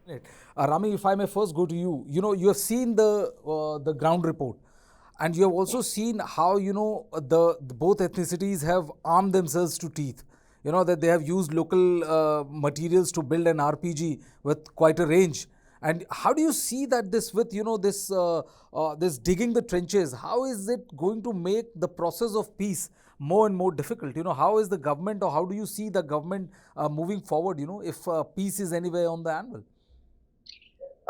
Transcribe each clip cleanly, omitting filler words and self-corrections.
Right. Rami, if I may first go to you, you have seen the ground report, and you have also seen how the both ethnicities have armed themselves to teeth. That they have used local materials to build an RPG with quite a range. And how do you see that this with this digging the trenches? How is it going to make the process of peace more and more difficult? How is the government, or how do you see the government moving forward? If peace is anywhere on the anvil.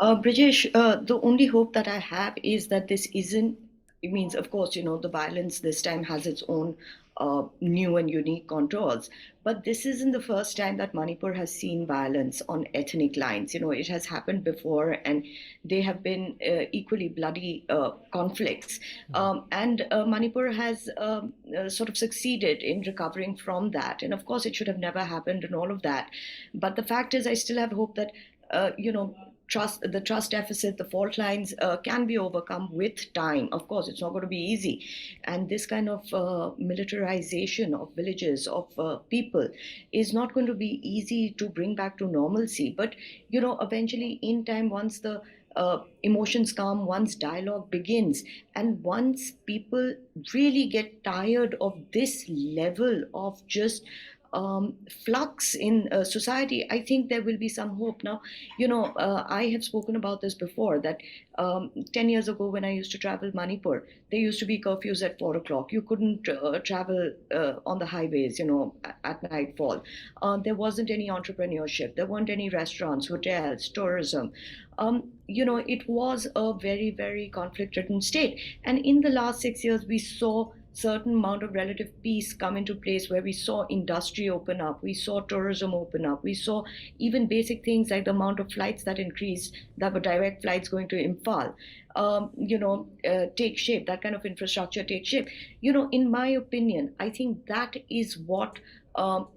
Brijesh, the only hope that I have is that this isn't, it means, of course, the violence this time has its own new and unique contours. But this isn't the first time that Manipur has seen violence on ethnic lines. It has happened before, and they have been equally bloody conflicts. And Manipur has sort of succeeded in recovering from that. And of course, it should have never happened and all of that. But the fact is, I still have hope that, the trust deficit, the fault lines can be overcome with time. Of course, it's not going to be easy, and this kind of militarization of villages, of people, is not going to be easy to bring back to normalcy. But eventually, in time, once the emotions come, once dialogue begins, and once people really get tired of this level of just flux in society, I think there will be some hope. Now, I have spoken about this before, that 10 years ago, when I used to travel Manipur, there used to be curfews at 4 o'clock. You couldn't travel on the highways, at nightfall. There wasn't any entrepreneurship. There weren't any restaurants, hotels, tourism. It was a very, very conflict-ridden state. And in the last 6 years, we saw certain amount of relative peace come into place, where we saw industry open up, we saw tourism open up, we saw even basic things like the amount of flights that increased, that were direct flights going to Imphal, take shape, that kind of infrastructure take shape. In my opinion, I think that is what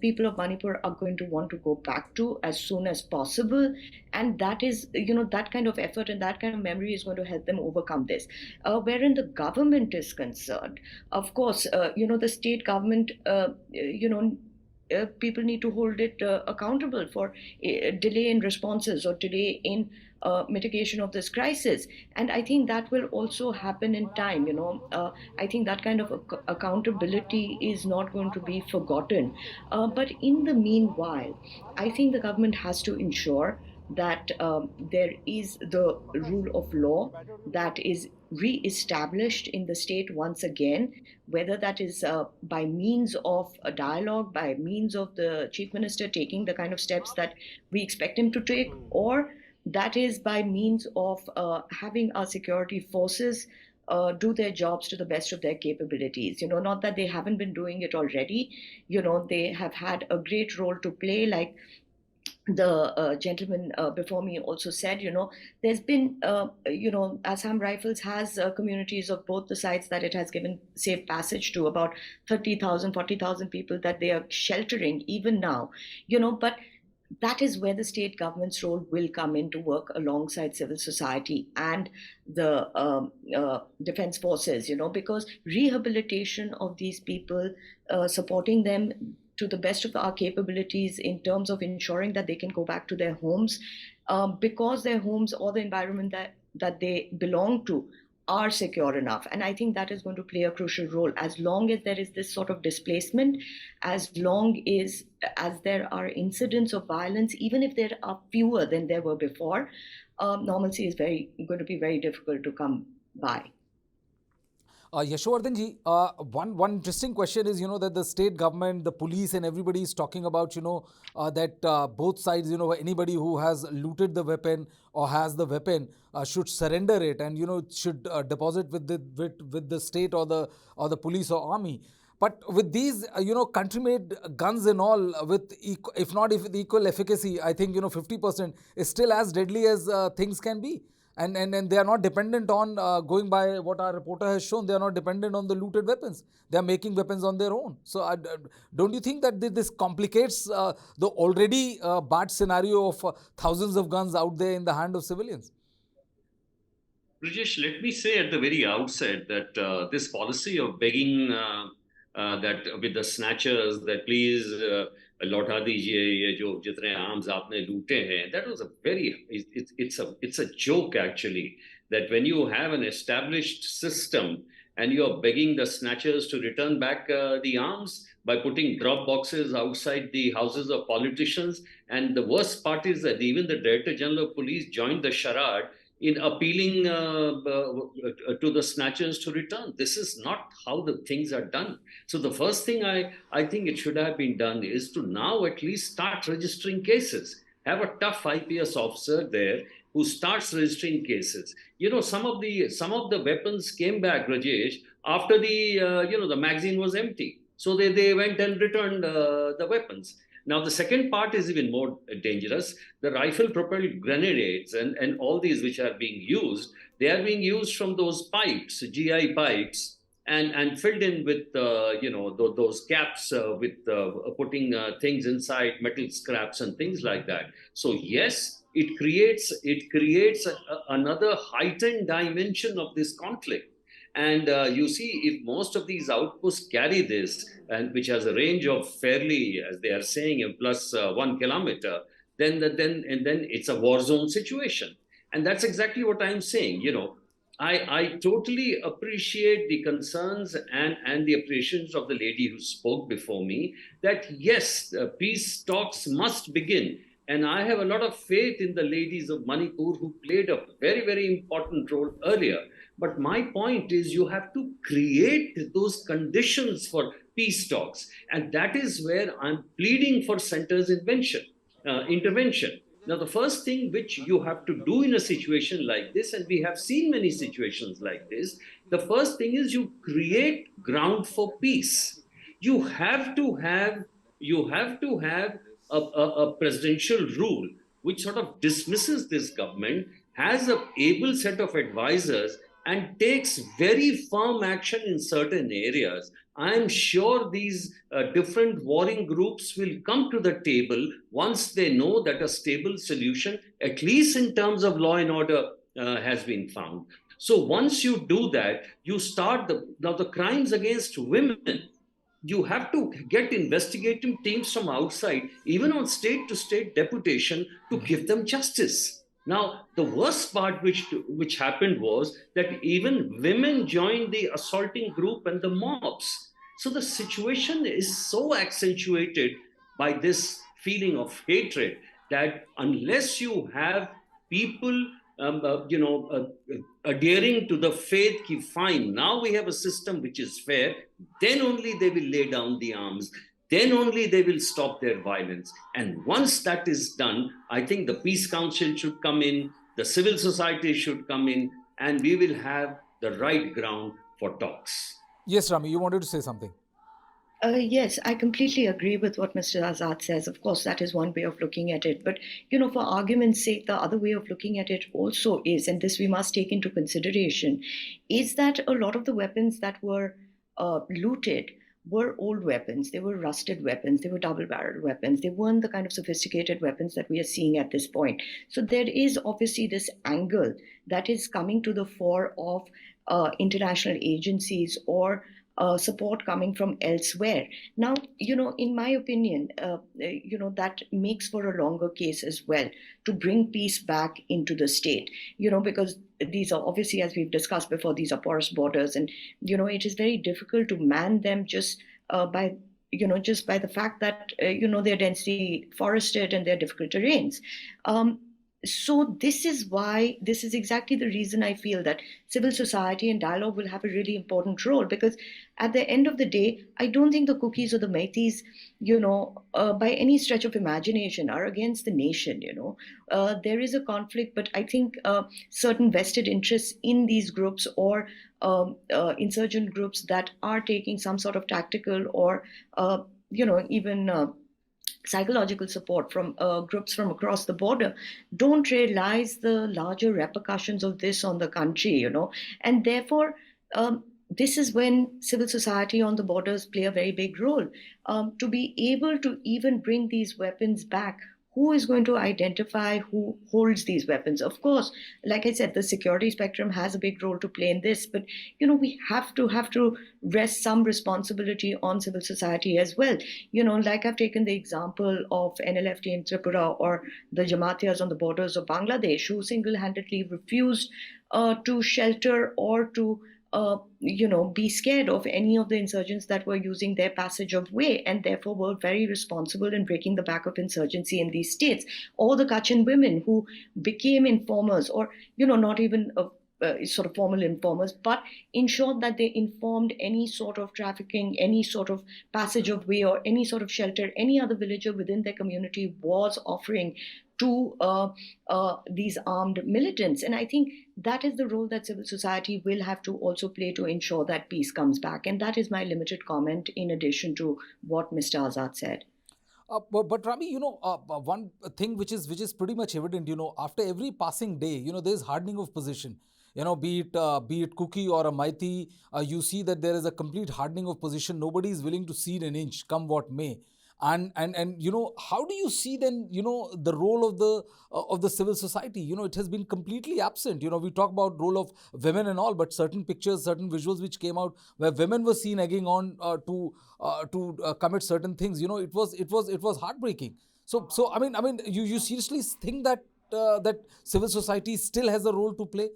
people of Manipur are going to want to go back to as soon as possible. And that is, that kind of effort and that kind of memory is going to help them overcome this. Wherein the government is concerned, of course, the state government, people need to hold it accountable for delay in responses or delay in mitigation of this crisis. And I think that will also happen in time. I think that kind of accountability is not going to be forgotten. But in the meanwhile, I think the government has to ensure that there is the rule of law that is re-established in the state once again, whether that is by means of a dialogue, by means of the chief minister taking the kind of steps that we expect him to take, or that is by means of having our security forces do their jobs to the best of their capabilities. Not that they haven't been doing it already. They have had a great role to play, like the gentleman before me also said. There's been, Assam Rifles has communities of both the sides that it has given safe passage to, about 30,000, 40,000 people that they are sheltering even now. But that is where the state government's role will come in, to work alongside civil society and the defense forces, because rehabilitation of these people, supporting them to the best of our capabilities in terms of ensuring that they can go back to their homes, because their homes or the environment that they belong to are secure enough. And I think that is going to play a crucial role. As long as there is this sort of displacement, as long as there are incidents of violence, even if there are fewer than there were before, normalcy is going to be very difficult to come by. Yashowardhan ji, one interesting question is, that the state government, the police, and everybody is talking about, that both sides, anybody who has looted the weapon or has the weapon should surrender it, and should deposit with the state or the police or army. But with these, country-made guns and all, with if not with equal efficacy, I think 50% is still as deadly as things can be. And they are not dependent on, going by what our reporter has shown, they are not dependent on the looted weapons. They are making weapons on their own. So don't you think that this complicates the already bad scenario of thousands of guns out there in the hand of civilians? Brijesh, let me say at the very outset that this policy of begging that with the snatchers that please लौटा दीजिए ये जो जितने arms आपने लूटे हैं. That was a very it's a joke actually, that when you have an established system and you're begging the snatchers to return back the arms by putting drop boxes outside the houses of politicians. And the worst part is that even the Director General of Police joined the charade in appealing to the snatchers to return. This is not how the things are done. So the first thing I think it should have been done is to now at least start registering cases. Have a tough IPS officer there who starts registering cases. Some of the weapons came back, Rajesh, after the magazine was empty. So they went and returned the weapons. Now, the second part is even more dangerous. The rifle propelled grenades and all these which are being used, they are being used from those pipes, GI pipes, and filled in with those caps with putting things inside, metal scraps and things like that. So yes, it creates another heightened dimension of this conflict. And you see, if most of these outposts carry this, and which has a range of fairly, as they are saying, plus 1 kilometer, then it's a war zone situation. And that's exactly what I'm saying. I totally appreciate the concerns and the appreciations of the lady who spoke before me, that yes, peace talks must begin. And I have a lot of faith in the ladies of Manipur who played a very, very important role earlier. But my point is, you have to create those conditions for peace talks. And that is where I'm pleading for center's intervention. Now, the first thing which you have to do in a situation like this, and we have seen many situations like this, the first thing is you create ground for peace. You have to have a presidential rule which sort of dismisses this government, has a able set of advisors, and takes very firm action in certain areas. I'm sure these different warring groups will come to the table once they know that a stable solution, at least in terms of law and order, has been found. So once you do that, you start now the crimes against women. You have to get investigative teams from outside, even on state to state deputation, to give them justice. Now, the worst part which happened was that even women joined the assaulting group and the mobs. So the situation is so accentuated by this feeling of hatred, that unless you have people adhering to the faith, ki fine, now we have a system which is fair, then only they will lay down the arms, then only they will stop their violence. And once that is done, I think the Peace Council should come in, the civil society should come in, and we will have the right ground for talks. Yes, Rami, you wanted to say something. Yes, I completely agree with what Mr. Azad says. Of course, that is one way of looking at it. But, for argument's sake, the other way of looking at it also is, and this we must take into consideration, is that a lot of the weapons that were looted were old weapons. They were rusted weapons. They were double-barreled weapons. They weren't the kind of sophisticated weapons that we are seeing at this point. So there is obviously this angle that is coming to the fore of international agencies or support coming from elsewhere. Now, in my opinion, that makes for a longer case as well to bring peace back into the state, because these are obviously, as we've discussed before, these are porous borders, and, it is very difficult to man them just by the fact that, they're densely forested and they're difficult terrains. So this is exactly the reason I feel that civil society and dialogue will have a really important role, because at the end of the day, I don't think the cookies or the Meiteis, by any stretch of imagination, are against the nation. There is a conflict, but I think certain vested interests in these groups or insurgent groups that are taking some sort of tactical or even psychological support from groups from across the border don't realize the larger repercussions of this on the country, and therefore this is when civil society on the borders play a very big role, to be able to even bring these weapons back. who is going to identify who holds these weapons? Of course, like I said, the security spectrum has a big role to play in this, but we have to rest some responsibility on civil society as well. Like I've taken the example of NLFT in Tripura or the Jamaatiyas on the borders of Bangladesh, who single-handedly refused to shelter or to be scared of any of the insurgents that were using their passage of way, and therefore were very responsible in breaking the back of insurgency in these states. Or the Kachin women who became informers, or not even sort of formal informers, but ensured that they informed any sort of trafficking, any sort of passage of way, or any sort of shelter any other villager within their community was offering to these armed militants. And I think that is the role that civil society will have to also play to ensure that peace comes back. And that is my limited comment in addition to what Mr. Azad said. But Rami, one thing which is pretty much evident, after every passing day, there's hardening of position. Be it Cookie or a Maiti, you see that there is a complete hardening of position. Nobody is willing to cede an inch, come what may. And how do you see then the role of the civil society? It has been completely absent. We talk about role of women and all, but certain pictures, certain visuals which came out where women were seen egging on to commit certain things, it was heartbreaking. So I mean you seriously think that that civil society still has a role to play,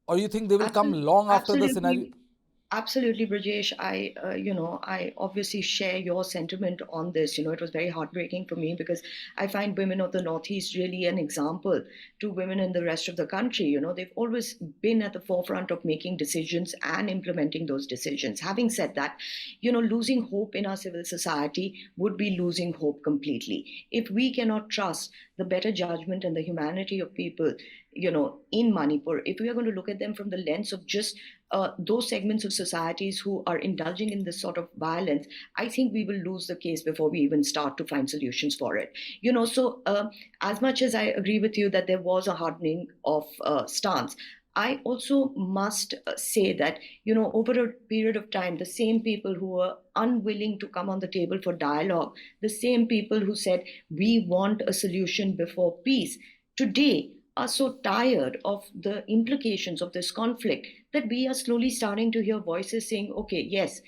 or you think they will come Absolutely, long after the scenario? absolutely. Absolutely, Brajesh. I obviously share your sentiment on this. It was very heartbreaking for me because I find women of the Northeast really an example to women in the rest of the country. They've always been at the forefront of making decisions and implementing those decisions. Having said that, losing hope in our civil society would be losing hope completely. If we cannot trust the better judgment and the humanity of people, in Manipur, if we are going to look at them from the lens of just those segments of societies who are indulging in this sort of violence, I think we will lose the case before we even start to find solutions for it. So as much as I agree with you that there was a hardening of stance, I also must say that, over a period of time, the same people who were unwilling to come on the table for dialogue, the same people who said, we want a solution before peace, today are so tired of the implications of this conflict that we are slowly starting to hear voices saying, okay, yes,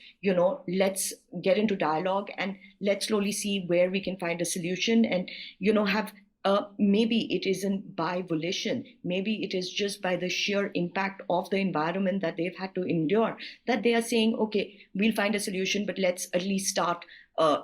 let's get into dialogue and let's slowly see where we can find a solution, and, have maybe it isn't by volition, maybe it is just by the sheer impact of the environment that they've had to endure, that they are saying, okay, we'll find a solution, but let's at least start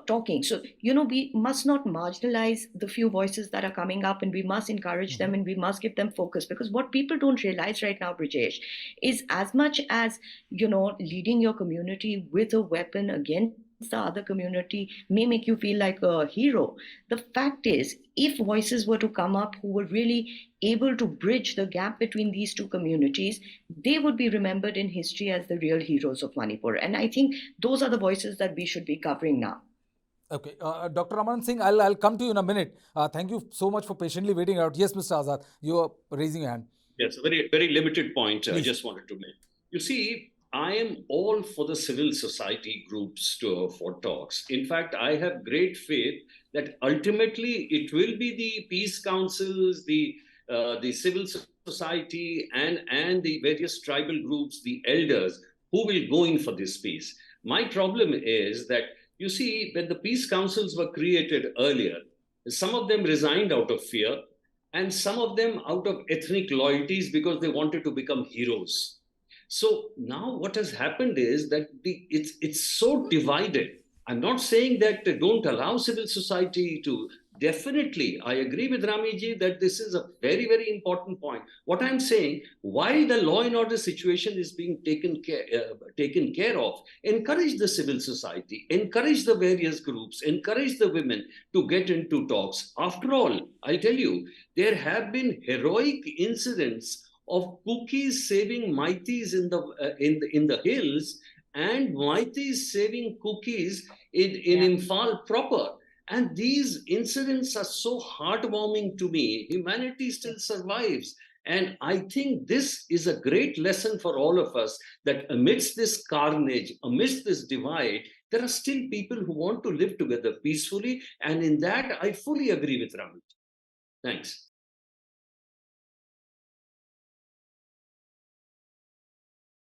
talking. So, we must not marginalize the few voices that are coming up, and we must encourage them and we must give them focus. Because what people don't realize right now, Brijesh, is as much as, leading your community with a weapon against the other community may make you feel like a hero. The fact is, if voices were to come up who were really able to bridge the gap between these two communities, they would be remembered in history as the real heroes of Manipur. And I think those are the voices that we should be covering now. Okay, Dr. Raman Singh, I'll come to you in a minute. Thank you so much for patiently waiting out. Yes, Mr. Azad, you are raising your hand. Yes, a very, very limited point I Please. just wanted to make. You see, I am all for the civil society groups for talks. In fact, I have great faith that ultimately it will be the peace councils, the civil society, and the various tribal groups, the elders, who will go in for this peace. My problem is that, you see, when the peace councils were created earlier, some of them resigned out of fear, and some of them out of ethnic loyalties because they wanted to become heroes. So now what has happened is that it's so divided. I'm not saying that don't allow civil society to. Definitely, I agree with Ramiji that this is a very, very important point. What I'm saying, while the law and order situation is being taken care of, encourage the civil society, encourage the various groups, encourage the women to get into talks. After all, I'll tell you, there have been heroic incidents of cookies saving Maitis in the hills, and Maitis saving cookies in Yeah. Imphal proper. And these incidents are so heartwarming to me. Humanity still survives. And I think this is a great lesson for all of us, that amidst this carnage, amidst this divide, there are still people who want to live together peacefully. And in that, I fully agree with Ramit. Thanks.